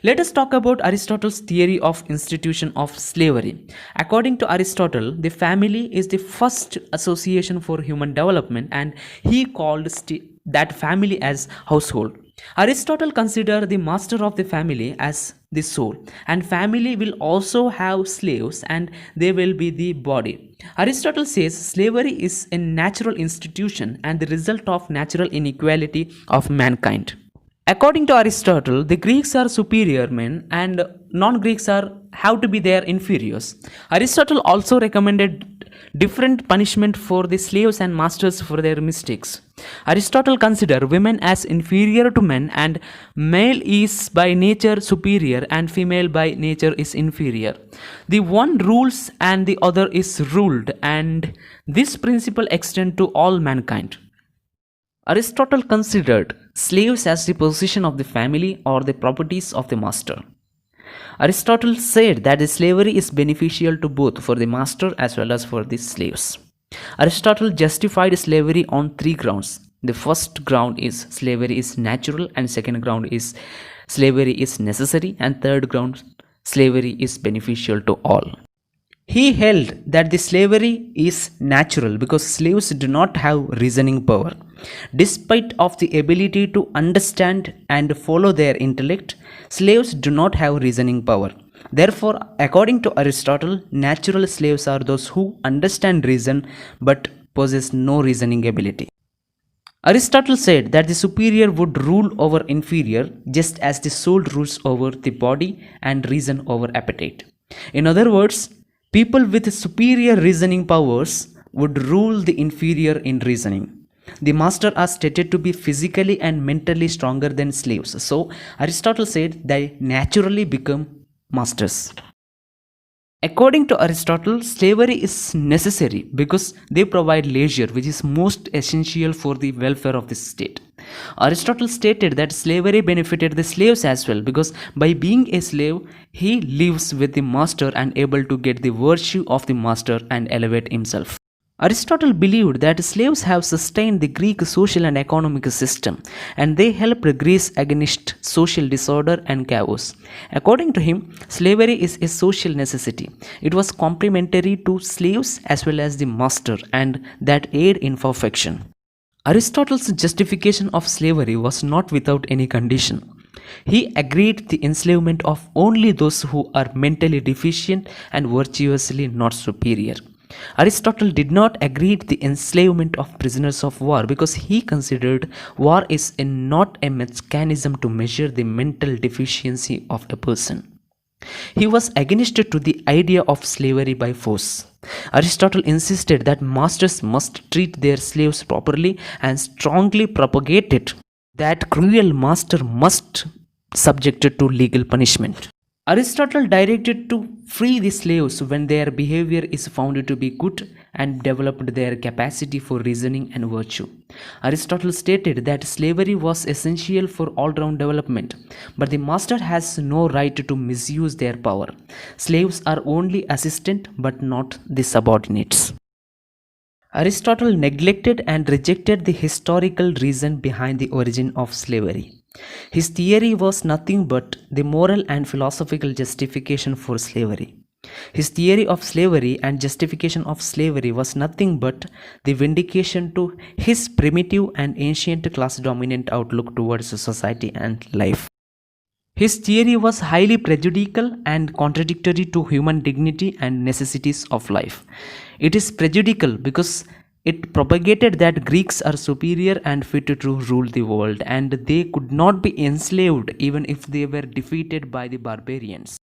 Let us talk about Aristotle's theory of institution of slavery. According to Aristotle, the family is the first association for human development, and he called that family as household. Aristotle considered the master of the family as the soul, and family will also have slaves and they will be the body. Aristotle says slavery is a natural institution and the result of natural inequality of mankind. According to Aristotle, the Greeks are superior men and non-Greeks are have to be their inferiors. Aristotle also recommended different punishment for the slaves and masters for their mistakes. Aristotle considered women as inferior to men, and male is by nature superior and female by nature is inferior. The one rules and the other is ruled, and this principle extends to all mankind. Aristotle considered slaves as the possession of the family or the properties of the master. Aristotle said that the slavery is beneficial to both for the master as well as for the slaves. Aristotle justified slavery on three grounds. The first ground is slavery is natural, and second ground is slavery is necessary, and third ground slavery is beneficial to all. He held that the slavery is natural because slaves do not have reasoning power. Despite of the ability to understand and follow their intellect, slaves do not have reasoning power. Therefore, according to Aristotle, natural slaves are those who understand reason but possess no reasoning ability. Aristotle said that the superior would rule over inferior just as the soul rules over the body and reason over appetite. In other words, people with superior reasoning powers would rule the inferior in reasoning. The master are stated to be physically and mentally stronger than slaves. So Aristotle said they naturally become masters. According to Aristotle, slavery is necessary because they provide leisure, which is most essential for the welfare of the state. Aristotle stated that slavery benefited the slaves as well because by being a slave, he lives with the master and able to get the virtue of the master and elevate himself. Aristotle believed that slaves have sustained the Greek social and economic system, and they helped Greece against social disorder and chaos. According to him, slavery is a social necessity. It was complementary to slaves as well as the master, and that aid in perfection. Aristotle's justification of slavery was not without any condition. He agreed the enslavement of only those who are mentally deficient and virtuously not superior. Aristotle did not agree the enslavement of prisoners of war because he considered war is not a mechanism to measure the mental deficiency of a person. He was against to the idea of slavery by force. Aristotle insisted that masters must treat their slaves properly and strongly propagated that cruel master must subjected to legal punishment. Aristotle directed to free the slaves when their behavior is found to be good and developed their capacity for reasoning and virtue. Aristotle stated that slavery was essential for all-round development, but the master has no right to misuse their power. Slaves are only assistant but not the subordinates. Aristotle neglected and rejected the historical reason behind the origin of slavery. His theory was nothing but the moral and philosophical justification for slavery. His theory of slavery and justification of slavery was nothing but the vindication to his primitive and ancient class dominant outlook towards society and life. His theory was highly prejudicial and contradictory to human dignity and necessities of life. It is prejudicial because it propagated that Greeks are superior and fit to rule the world, and they could not be enslaved even if they were defeated by the barbarians.